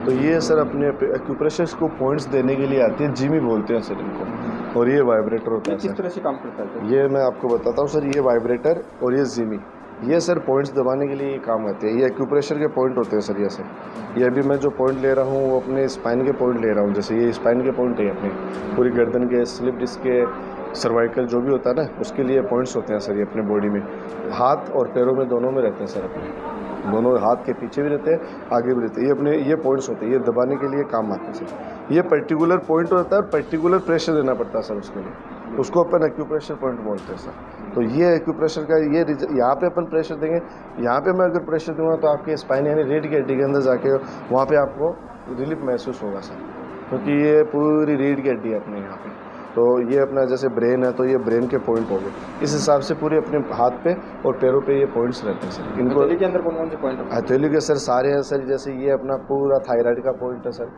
तो ये सर अपने एक्यूप्रेशर्स को पॉइंट्स देने के लिए आते हैं, जिमी बोलते हैं सर इनको। और ये वाइब्रेटर होता है किस सर। तरह से काम करता है? ये मैं आपको बताता हूँ सर, ये वाइब्रेटर और ये जिमी, ये सर पॉइंट्स दबाने के लिए काम आते हैं। ये एक्यूप्रेशर के पॉइंट होते हैं सर। ये सर ये अभी मैं जो पॉइंट ले रहा हूँ वो अपने स्पाइन के पॉइंट ले रहा हूँ। जैसे ये स्पाइन के पॉइंट है अपने पूरी गर्दन के, स्लिप डिस्क के, सर्वाइकल जो भी होता है ना, उसके लिए पॉइंट्स होते हैं सर। ये अपने बॉडी में, हाथ और पैरों में, दोनों में रहते हैं सर। अपने दोनों हाथ के पीछे भी रहते हैं, आगे भी रहते हैं। ये अपने ये पॉइंट्स होते हैं, ये दबाने के लिए काम आते हैं सर। ये पर्टिकुलर पॉइंट होता है और पर्टिकुलर प्रेशर देना पड़ता है सर उसके लिए। उसको अपन एक्यूप्रेशर पॉइंट बोलते हैं सर। तो ये एक्यूप्रेशर का ये यहाँ पे अपन प्रेशर देंगे। यहाँ पे मैं अगर प्रेशर दूंगा तो आपके स्पाइन यानी रीढ़ की हड्डी के अंदर जाके वहाँ पे आपको रिलीफ महसूस होगा सर, क्योंकि ये पूरी रीढ़ की हड्डी है अपने यहाँ पे। तो ये अपना जैसे ब्रेन है, तो ये ब्रेन के पॉइंट हो गए। इस हिसाब से पूरे अपने हाथ पे और पैरों पे ये पॉइंट्स रहते हैं सर। इनको हथेली के अंदर कौन कौन से पॉइंट है? हथेली के सर सारे हैं सर। जैसे ये अपना पूरा थायराइड का पॉइंट है सर।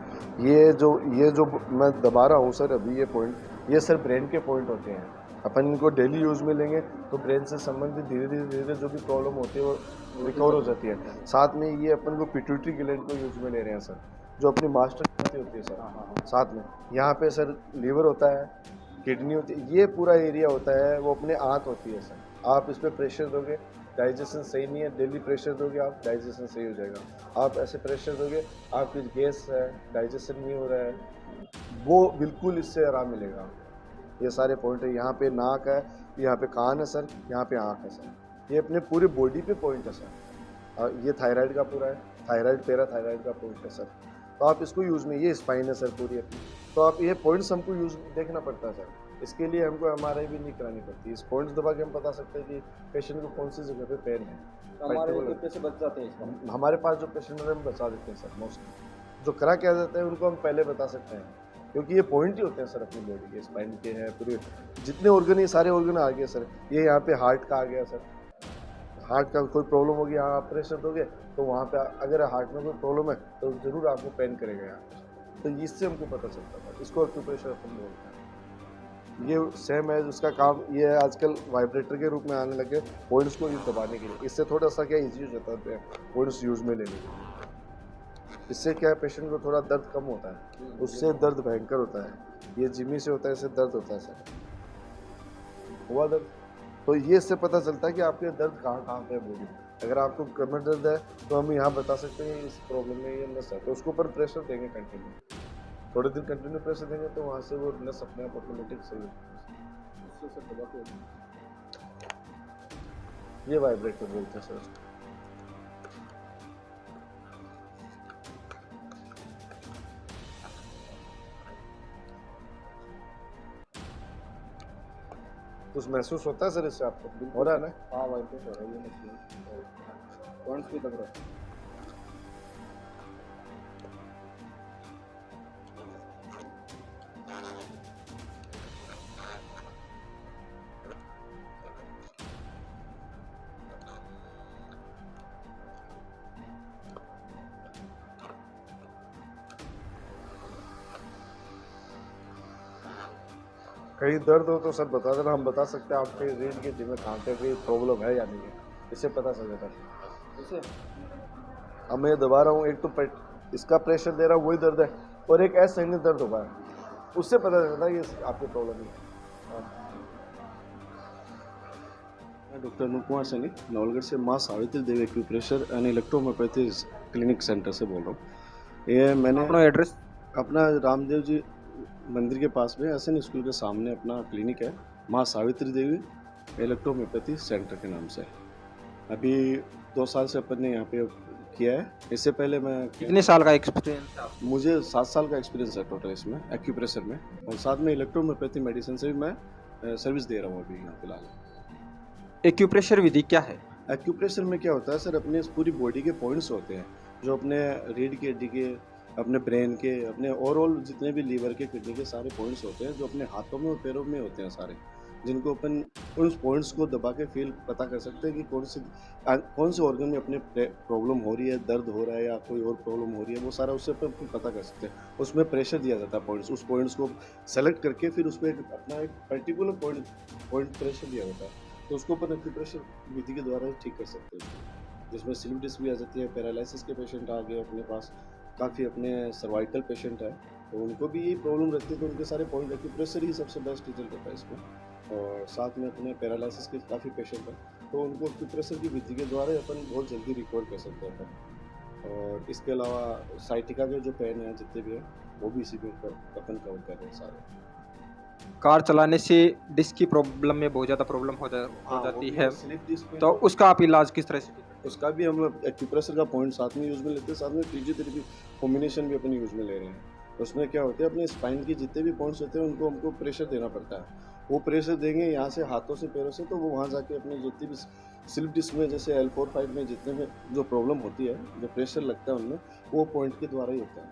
ये जो मैं दबा रहा हूँ सर अभी, ये पॉइंट, ये सर ब्रेन के पॉइंट होते हैं। अपन इनको डेली यूज़ में लेंगे तो ब्रेन से संबंधित धीरे धीरे जो भी प्रॉब्लम होती है वो रिकवर हो जाती है। साथ में ये अपन को पिट्यूटरी ग्लैंड को यूज़ में ले रहे हैं सर, जो अपनी मास्टर ग्रंथि होती है सर। साथ में यहाँ पे सर लीवर होता है, किडनी होती है, ये पूरा एरिया होता है, वो अपने आंत होती है सर। आप इस पर प्रेशर दोगे, डाइजेशन सही नहीं है, डेली प्रेशर दोगे आप, डाइजेशन सही हो जाएगा। आप ऐसे प्रेशर दोगे, आपकी गैस है, डाइजेशन नहीं हो रहा है, वो बिल्कुल इससे आराम मिलेगा। ये सारे पॉइंट है। यहाँ पे नाक है, यहाँ पे कान है सर, यहाँ पे आँख है सर। ये अपने पूरी बॉडी पे पॉइंट है सर। ये थायराइड का पूरा है, थायराइड पैरा थायराइड का पॉइंट है सर। तो आप इसको यूज़ में, ये स्पाइन है सर पूरी अपनी। तो आप ये पॉइंट्स हमको यूज़ देखना पड़ता है सर। इसके लिए हमको एमआरआई भी नहीं करानी पड़ती। इस पॉइंट्स दबा के हम बता सकते हैं कि पेशेंट को कौन सी जगह पे पेन है। हमारे पैसे बच जाते हैं इसमें। हमारे पास जो पेशेंट है हम बचा देते हैं सर। मोस्टली जो करा क्या जाता है उनको हम पहले बता सकते हैं, क्योंकि ये पॉइंट ही होते हैं सर अपनी बॉडी के। स्पाइन के हैं पूरे जितने ऑर्गन, ये सारे ऑर्गन आ गए सर। ये यहाँ पे हार्ट का आ गया सर। हार्ट का कोई प्रॉब्लम होगी, यहाँ आप प्रेशर दोगे तो वहाँ पे अगर हार्ट में कोई प्रॉब्लम है तो ज़रूर आपको पेन करेगा यहाँ। तो इससे हमको पता चलता था। इसको एक्यूप्रेशर अपन बोलते हैं। ये सेम है, उसका काम ये है, आजकल वाइब्रेटर के रूप में आने लगे पॉइंट्स को दबाने के लिए। इससे थोड़ा सा क्या ईजी हो जाता है पॉइंट्स यूज़ में लेने के लिए। इससे क्या है, पेशेंट को थोड़ा दर्द कम होता है, उससे दर्द भयंकर होता है। ये जिमी से होता है, इससे दर्द होता है सर। हुआ दर्द, तो ये इससे पता चलता है कि आपके दर्द कहाँ कहाँ पे है बॉडी में। अगर आपको कमर दर्द है तो हम यहाँ बता सकते हैं इस प्रॉब्लम में ये नस है, तो उसके ऊपर प्रेशर देंगे कंटिन्यू। थोड़े दिन कंटिन्यू प्रेशर देंगे तो वहाँ से वो नस अपने आप ऑटोमेटिक सही होती है। ये वाइब्रेटर बोलते हैं सर। कुछ महसूस होता है सर इससे आपको? हो रहा है ना? हाँ, वाइब्रेट हो रहा है, ये मशीन पॉइंट्स भी लग रहा है। कहीं दर्द हो तो सर बता देना, हम बता सकते हैं आपके रीढ़ की हड्डी में कहाँ पे कोई प्रॉब्लम है या नहीं है, इससे पता चल जाता है। जैसे अब मैं दबा रहा हूँ, एक तो इसका प्रेशर दे रहा हूँ वही दर्द है, और एक ऐसा साइड दर्द हो रहा है, उससे पता चलता है ये आपकी प्रॉब्लम है। मैं डॉक्टर अनूप कुमार सैनी नवलगढ़ से माँ Savitri Devi acupressure and electrohomeopathy clinic centre से बोल रहा हूँ। ये मैंने अपना एड्रेस? अपना रामदेव जी मंदिर के पास में एसएन स्कूल के सामने अपना क्लिनिक है, माँ सावित्री देवी इलेक्ट्रोहोम्योपैथी सेंटर के नाम से। अभी 2 साल से अपन ने यहाँ पे किया है। इससे पहले मैं कितने साल का एक्सपीरियंस है आपको? मुझे 7 साल का एक्सपीरियंस है टोटल इसमें एक्यूप्रेशर में, और साथ में इलेक्ट्रोहोम्योपैथी मेडिसिन से भी मैं सर्विस दे रहा हूँ अभी यहाँ फिलहाल। एक्यूप्रेशर विधि क्या है? एक्यूप्रेशर में क्या होता है सर, अपने पूरी बॉडी के पॉइंट्स होते हैं, जो अपने रीढ़ की हड्डी के, अपने ब्रेन के, अपने ओवरऑल जितने भी लीवर के, किडनी के सारे पॉइंट्स होते हैं, जो अपने हाथों में और पैरों में होते हैं सारे, जिनको अपन उन पॉइंट्स को दबा के फील पता कर सकते हैं कि कौन से ऑर्गन में अपने प्रॉब्लम हो रही है, दर्द हो रहा है या कोई और प्रॉब्लम हो रही है, वो सारा उससे अपन पता कर सकते हैं। उसमें प्रेशर दिया जाता है पॉइंट्स, उस पॉइंट्स को सेलेक्ट करके फिर उस पर अपना एक पर्टिकुलर पॉइंट प्रेशर दिया जाता है, तो उसको अपन एक्यूप्रेशर विधि के द्वारा ठीक कर सकते हैं। जिसमें स्लिप डिस्क भी आ जाती है, पैरालिसिस के पेशेंट आ गए अपने पास, काफ़ी अपने सर्वाइकल पेशेंट है, तो उनको भी यही प्रॉब्लम रहती है, तो उनके सारे पॉइंट एक्यूप्रेशर ही सबसे बेस्ट रिजल्ट होता है इसमें। और साथ में अपने पैरालिसिस के काफ़ी पेशेंट हैं, तो उनको एक्यूप्रेशर की विधि के द्वारा अपन बहुत जल्दी रिकवर कर सकते हैं अपन। और इसके अलावा साइटिका के जो पेन हैं जितने भी हैं, वो भी इसी में अपन कवर कर रहे हैं सारे। कार चलाने से डिस्क की प्रॉब्लम में बहुत ज़्यादा प्रॉब्लम हो हाँ, जाती वो है, भी स्लिप डिस्क में तो उसका आप इलाज किस तरह से करते हैं? उसका भी हम एक्यूप्रेशर का पॉइंट साथ में यूज़ में लेते हैं, साथ में फिजियोथेरेपी कॉम्बिनेशन भी अपन यूज़ में ले रहे हैं। उसमें क्या होता है, अपने स्पाइन के जितने भी पॉइंट्स होते हैं उनको हमको प्रेशर देना पड़ता है। वो प्रेशर देंगे यहाँ से हाथों से पैरों से, तो वो वहाँ जाके अपने जितनी भी स्लिप डिस्क में जैसे L4 5 में जितने में जो प्रॉब्लम होती है, जो प्रेशर लगता है उनमें, वो पॉइंट के द्वारा ही होता है।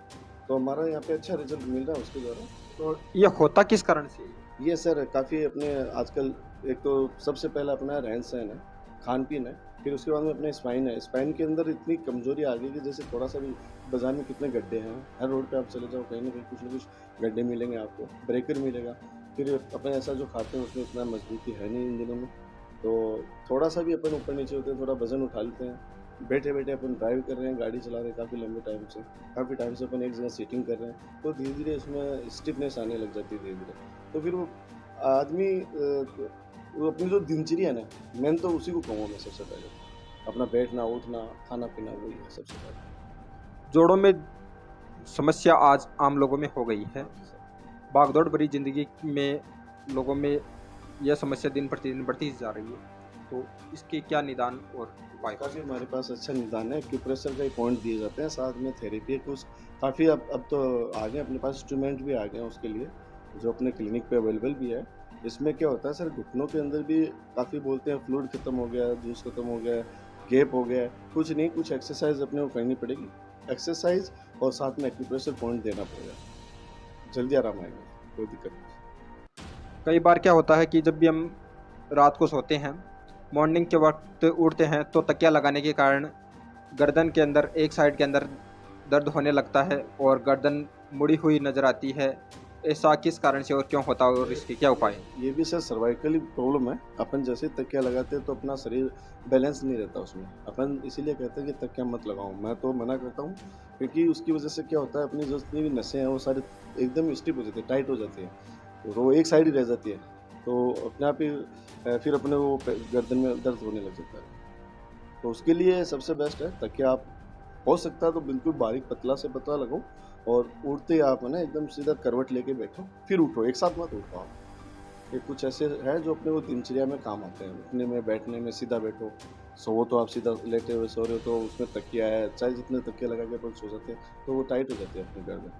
तो हमारा यहाँ पे अच्छा रिजल्ट मिल रहा है उसके द्वारा। तो ये होता किस कारण से? ये सर काफ़ी अपने आजकल एक तो सबसे पहला अपना रहन सहन है, खान पीन है, फिर उसके बाद में अपने स्पाइन है। स्पाइन के अंदर इतनी कमजोरी आ गई कि जैसे थोड़ा सा भी बाजार में कितने गड्ढे हैं, हर रोड पे आप चले जाओ कहीं ना कुछ गड्ढे मिलेंगे आपको, ब्रेकर मिलेगा। फिर अपन ऐसा जो खाते हैं उसमें इतना मजबूती है नहीं इन दिनों में, तो थोड़ा सा भी अपन ऊपर नीचे होते हैं, थोड़ा वजन उठा लेते हैं, बैठे बैठे अपन ड्राइव कर रहे हैं, गाड़ी चला रहे हैं काफ़ी लंबे टाइम से, काफ़ी टाइम से अपन एक जगह सीटिंग कर रहे हैं, तो धीरे धीरे इसमें स्टिफनेस आने लग जाती है धीरे धीरे। तो फिर वो आदमी वो अपनी जो दिनचर्या है ना, मैं तो उसी को कहूँगा मैं सबसे पहले, अपना बैठना उठना खाना पीना वही है सबसे पहले। जोड़ों में समस्या आज आम लोगों में हो गई है। भागदौड़ भरी जिंदगी में लोगों में यह समस्या दिन प्रतिदिन बढ़ती ही जा रही है, तो इसके क्या निदान और उपाय? काफ़ी हमारे पास अच्छा निदान है, एक्यूप्रेशर का ही पॉइंट दिए जाते हैं, साथ में थेरेपी कुछ काफ़ी अब तो आ गए, अपने पास इंस्ट्रूमेंट भी आ गए हैं उसके लिए, जो अपने क्लिनिक पे अवेलेबल भी है। इसमें क्या होता है सर, घुटनों के अंदर भी काफ़ी बोलते हैं फ्लूइड खत्म हो गया, जूस खत्म हो गया, गैप हो गया, कुछ नहीं, कुछ एक्सरसाइज अपने को करनी पड़ेगी, एक्सरसाइज और साथ में एक्यूप्रेशर पॉइंट देना पड़ेगा, जल्दी आराम आएगा, कोई दिक्कत नहीं। कई बार क्या होता है कि जब भी हम रात को सोते हैं, मॉर्निंग के वक्त उठते हैं, तो तकिया लगाने के कारण गर्दन के अंदर एक साइड के अंदर दर्द होने लगता है और गर्दन मुड़ी हुई नज़र आती है। ऐसा किस कारण से और क्यों होता है और इसके क्या उपाय हैं? ये भी सर सर्वाइकल प्रॉब्लम है। अपन जैसे तकिया लगाते हैं तो अपना शरीर बैलेंस नहीं रहता उसमें, अपन इसीलिए कहते हैं कि तकिया मत लगाओ। मैं तो मना करता हूँ, क्योंकि उसकी वजह से क्या होता है, अपनी जितनी भी नसें हैं वो सारी एकदम स्टिफ हो जाती है, टाइट हो जाती है, तो वो एक साइड ही रह जाती है, तो अपने आप ही फिर अपने वो गर्दन में दर्द होने लग जाता है। तो उसके लिए सबसे बेस्ट है तकिया, आप हो सकता है तो बिल्कुल बारीक पतला से पतला लगाओ, और उठते ही आप है ना एकदम सीधा करवट लेके बैठो, फिर उठो, एक साथ मत उठो आप। ये कुछ ऐसे है जो अपने वो दिनचर्या में काम आते हैं, उठने में बैठने में, सीधा बैठो, सो तो आप सीधा लेटे हुए सो रहे हो तो उसमें तकिया है, चाहे जितने तकिया लगा के अपन सो जाते हैं तो वो टाइट हो जाती है अपनी गर्दन,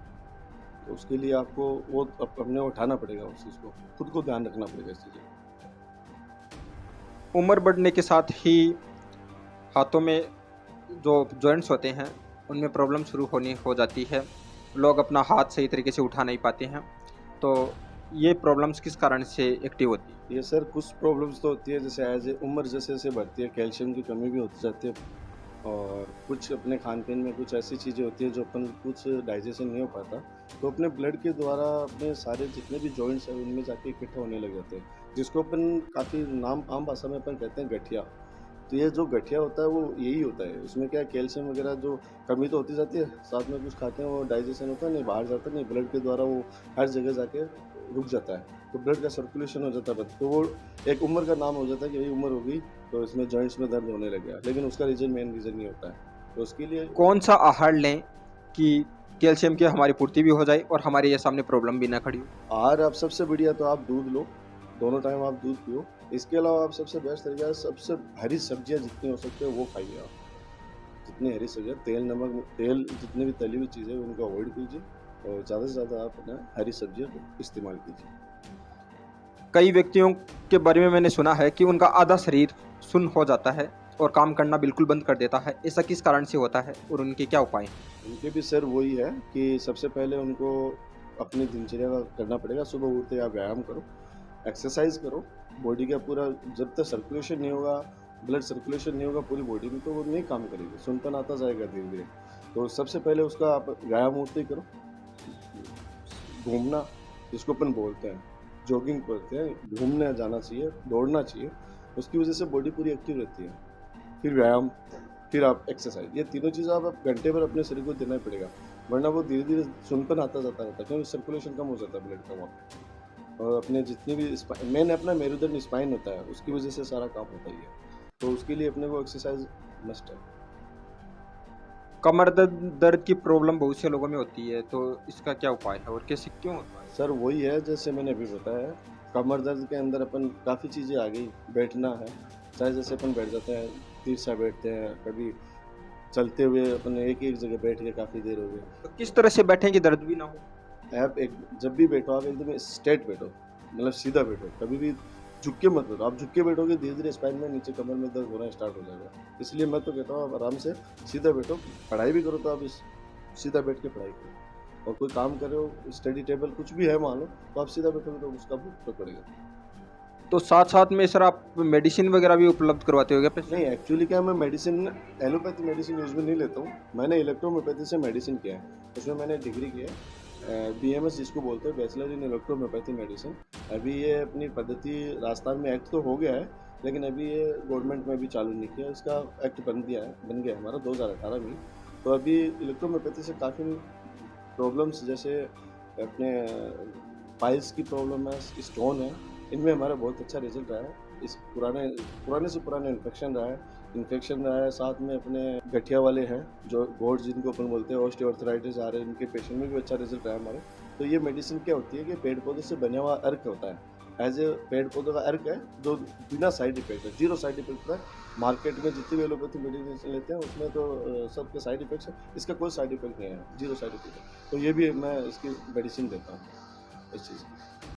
तो उसके लिए आपको वो अपने उठाना पड़ेगा, उस चीज़ को खुद को ध्यान रखना पड़ेगा इस चीज़ को। उम्र बढ़ने के साथ ही हाथों में जो जॉइंट्स होते हैं उनमें प्रॉब्लम शुरू होनी हो जाती है, लोग अपना हाथ सही तरीके से उठा नहीं पाते हैं, तो ये प्रॉब्लम्स किस कारण से एक्टिव होती है? ये सर कुछ प्रॉब्लम्स तो होती है, जैसे एज ए उम्र जैसे जैसे बढ़ती है कैल्शियम की कमी भी होती जाती है, और कुछ अपने खान पीन में कुछ ऐसी चीज़ें होती है जो अपन कुछ डाइजेशन नहीं हो पाता, तो अपने ब्लड के द्वारा अपने सारे जितने भी जॉइंट्स हैं उनमें जाके इकट्ठा होने लग जाते हैं, जिसको अपन काफ़ी नाम आम भाषा में अपन कहते हैं गठिया। तो ये जो गठिया होता है वो यही होता है, उसमें क्या कैल्शियम वगैरह जो कमी तो होती जाती है, साथ में कुछ खाते हैं वो डाइजेशन होता है नहीं, बाहर जाता नहीं, ब्लड के द्वारा वो हर जगह जाके रुक जाता है, तो ब्लड का सर्कुलेशन हो जाता है, तो वो एक उम्र का नाम हो जाता है कि भाई उम्र हो गई तो इसमें जॉइंट्स में दर्द होने लग गया, लेकिन उसका रीज़न मेन रीज़न नहीं होता है। तो उसके लिए कौन सा आहार लें कि कैल्शियम की हमारी पूर्ति भी हो जाए और हमारे ये सामने प्रॉब्लम भी ना खड़ी हो? आहार आप सबसे बढ़िया तो आप दूध लो, दोनों टाइम आप दूध पियो। इसके अलावा आप सबसे बेस्ट तरीका है, सबसे हरी सब्जियां जितनी हो सकती है वो खाइए आप, जितनी हरी सब्जियां, तेल नमक तेल जितनी भी तली हुई चीज़ें उनको अवॉइड कीजिए, और ज़्यादा से ज़्यादा आप अपना हरी सब्जियों को इस्तेमाल कीजिए। कई व्यक्तियों के बारे में मैंने सुना है कि उनका आधा शरीर सुन्न हो जाता है और काम करना बिल्कुल बंद कर देता है, ऐसा किस कारण से होता है और उनके क्या उपाय हैं? उनके भी सर वही है कि सबसे पहले उनको अपनी दिनचर्या का करना पड़ेगा, सुबह उठते आप व्यायाम करो, एक्सरसाइज करो, बॉडी का पूरा, जब तक सर्कुलेशन नहीं होगा, ब्लड सर्कुलेशन नहीं होगा पूरी बॉडी में, तो वो नहीं काम करेगी, सुनपन आता जाएगा धीरे धीरे। तो सबसे पहले उसका आप व्यायाम उठते ही करो, घूमना जिसको अपन बोलते हैं, जॉगिंग करते हैं, घूमने जाना चाहिए, दौड़ना चाहिए, उसकी वजह से बॉडी पूरी एक्टिव रहती है। फिर व्यायाम, फिर आप एक्सरसाइज, ये तीनों चीज़ आप घंटे भर अपने शरीर को देना ही पड़ेगा। वरना वो धीरे धीरे सुनपन आता जाता रहता है, क्योंकि सर्कुलेशन कम हो जाता है ब्लड का वहाँ पे। और अपने जितनी भी मेन अपना मेरुदंड स्पाइन होता है, उसकी वजह से सारा काम होता ही है, तो उसके लिए अपने को एक्सरसाइज मस्ट है। कमर दर्द की प्रॉब्लम बहुत से लोगों में होती है, तो इसका क्या उपाय है और कैसे क्यों होता है? सर वही है जैसे मैंने अभी बताया, कमर दर्द के अंदर अपन काफ़ी चीज़ें आ गई, बैठना है, चाहे जैसे अपन बैठ जाते हैं, तिरछा बैठते हैं, कभी चलते हुए अपन एक एक जगह बैठ के काफ़ी देर हो गई। तो किस तरह से बैठें कि दर्द भी ना हो? आप एक जब भी बैठो आप एकदम स्ट्रेट बैठो, मतलब सीधा बैठो, कभी भी झुक के मत बैठो। आप झुक के बैठोगे धीरे धीरे स्पाइन में नीचे कमर में दर्द होना स्टार्ट हो जाएगा। इसलिए मैं तो कहता हूँ आप आराम से सीधा बैठो, पढ़ाई भी करो तो आप सीधा बैठ के पढ़ाई करो, और कोई काम कर रहे हो स्टडी टेबल कुछ भी है मान लो, तो आप सीधा बैठोगे तो उसका फर्क पड़ेगा। तो साथ साथ में सर आप मेडिसिन वगैरह भी उपलब्ध करवाते हो क्या पेशेंट? नहीं, एक्चुअली क्या मैं मेडिसिन एलोपैथी मेडिसिन यूज में नहीं लेता हूँ, मैंने इलेक्ट्रोहोम्योपैथी से मेडिसिन किया है, उसमें मैंने डिग्री की है, BMS जिसको बोलते हैं, बैचलर इन इलेक्ट्रोहोम्योपैथी मेडिसिन। अभी ये अपनी पद्धति राजस्थान में एक्ट तो हो गया है, लेकिन अभी ये गवर्नमेंट में भी चालू नहीं किया, इसका एक्ट बन गया हमारा 2018 में। तो अभी इलेक्ट्रोहोम्योपैथी से काफ़ी प्रॉब्लम्स, जैसे अपने पाइल्स की प्रॉब्लम है, स्टोन है, इनमें हमारा बहुत अच्छा रिजल्ट रहा है। इस पुराने से पुराने इन्फेक्शन रहा है, साथ में अपने गठिया वाले हैं जो गोड जिनको अपन बोलते हैं, ऑस्टियोआर्थराइटिस आ रहे हैं, इनके पेशेंट में भी अच्छा रिजल्ट रहा है हमारे। तो ये मेडिसिन क्या होती है कि पेड़ पौधे से बना हुआ अर्क होता है, एज ए पेड़ पौधों का अर्क है जो बिना साइड इफेक्ट है, जीरो साइड इफेक्ट है। मार्केट में जितनी भी एलोपैथी मेडिसिन लेते हैं उसमें तो सबके साइड इफेक्ट्स है, इसका कोई साइड इफेक्ट नहीं है, जीरो साइड इफेक्ट है। तो ये भी मैं इसकी मेडिसिन देता हूँ इस चीज़ की।